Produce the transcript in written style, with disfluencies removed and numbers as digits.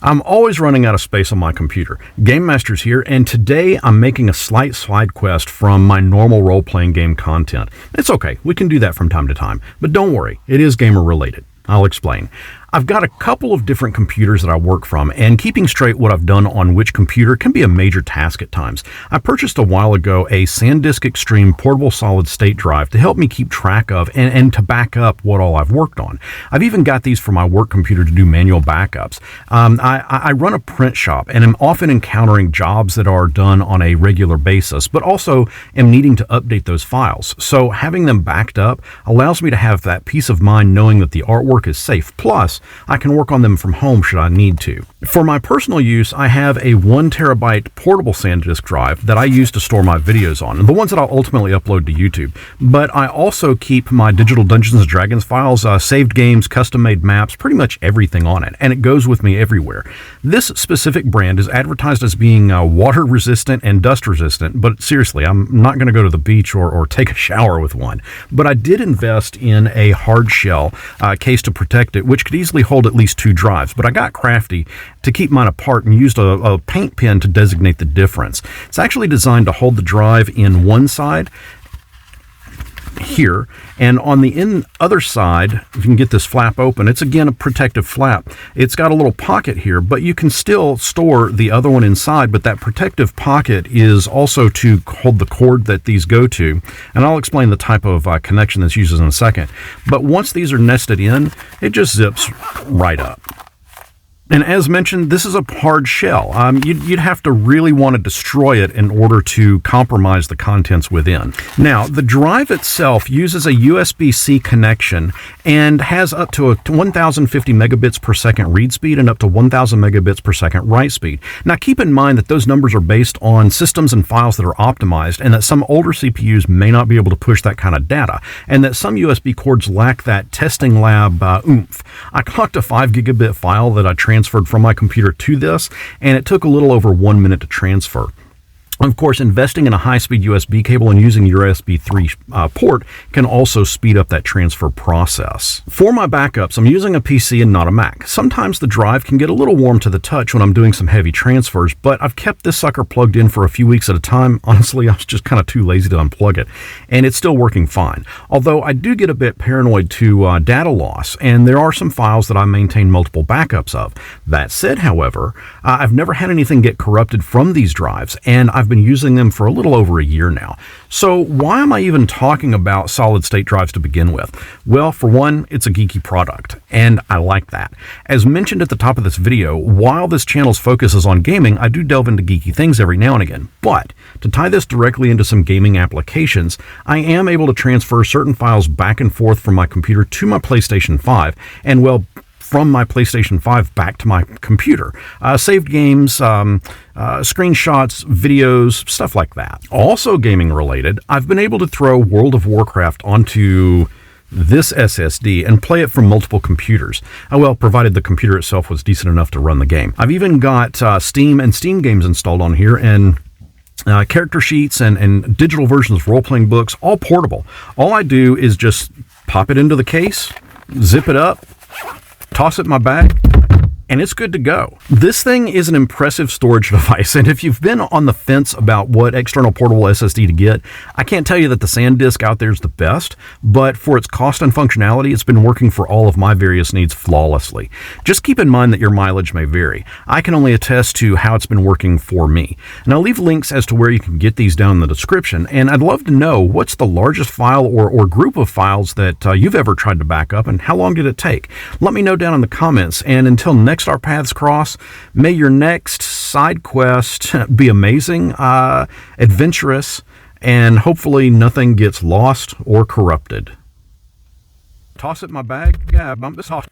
I'm always running out of space on my computer. GameMasters here, and today I'm making a slight side quest from my normal role-playing game content. It's okay, we can do that from time to time, but don't worry, it is gamer related. I'll explain. I've got a couple of different computers that I work from, and keeping straight what I've done on which computer can be a major task at times. I purchased a while ago a Sandisk Extreme Portable Solid-State drive to help me keep track of and to back up what all I've worked on. I've even got these for my work computer to do manual backups. I run a print shop and am often encountering jobs that are done on a regular basis, but also am needing to update those files. So having them backed up allows me to have that peace of mind knowing that the artwork is safe. Plus, I can work on them from home should I need to. For my personal use, I have a 1 terabyte portable SanDisk drive that I use to store my videos on, the ones that I'll ultimately upload to YouTube. But I also keep my digital Dungeons & Dragons files, saved games, custom-made maps, pretty much everything on it, and it goes with me everywhere. This specific brand is advertised as being water-resistant and dust-resistant, but seriously, I'm not going to go to the beach or take a shower with one. But I did invest in a hard shell case to protect it, which could easily hold at least 2 drives, but I got crafty to keep mine apart and used a paint pen to designate the difference. It's actually designed to hold the drive in one side here, and on the other side, if you can get this flap open, it's again a protective flap. It's got a little pocket here, but you can still store the other one inside, but that protective pocket is also to hold the cord that these go to, and I'll explain the type of connection this uses in a second. But once these are nested in, it just zips right up. And as mentioned, this is a hard shell. You'd have to really want to destroy it in order to compromise the contents within. Now, the drive itself uses a USB-C connection and has up to a 1050 megabits per second read speed and up to 1000 megabits per second write speed. Now, keep in mind that those numbers are based on systems and files that are optimized, and that some older CPUs may not be able to push that kind of data, and that some USB cords lack that testing lab oomph. I clocked a 5 gigabit file that I transferred from my computer to this, and it took a little over 1 minute to transfer. Of course, investing in a high-speed USB cable and using USB 3 port can also speed up that transfer process. For my backups, I'm using a PC and not a Mac. Sometimes the drive can get a little warm to the touch when I'm doing some heavy transfers, but I've kept this sucker plugged in for a few weeks at a time. Honestly, I was just kind of too lazy to unplug it, and it's still working fine. Although I do get a bit paranoid to data loss, and there are some files that I maintain multiple backups of. That said, however, I've never had anything get corrupted from these drives, and I've been using them for a little over a year now. So why am I even talking about solid state drives to begin with? Well, for one, it's a geeky product, and I like that. As mentioned at the top of this video, while this channel's focus is on gaming, I do delve into geeky things every now and again. But to tie this directly into some gaming applications, I am able to transfer certain files back and forth from my computer to my PlayStation 5, and well, from my PlayStation 5 back to my computer. Saved games, screenshots, videos, stuff like that. Also gaming related, I've been able to throw World of Warcraft onto this SSD and play it from multiple computers. Well, provided the computer itself was decent enough to run the game. I've even got Steam and Steam games installed on here, and character sheets and digital versions of role-playing books, all portable. All I do is just pop it into the case, zip it up, toss it in my bag, and it's good to go. This thing is an impressive storage device, and if you've been on the fence about what external portable SSD to get, I can't tell you that the SanDisk out there is the best, but for its cost and functionality, it's been working for all of my various needs flawlessly. Just keep in mind that your mileage may vary. I can only attest to how it's been working for me. And I'll leave links as to where you can get these down in the description, and I'd love to know what's the largest file or group of files that you've ever tried to back up, and how long did it take? Let me know down in the comments, and until next our paths cross, may your next side quest be amazing, adventurous, and hopefully nothing gets lost or corrupted. Toss it in my bag? Yeah, bump this off.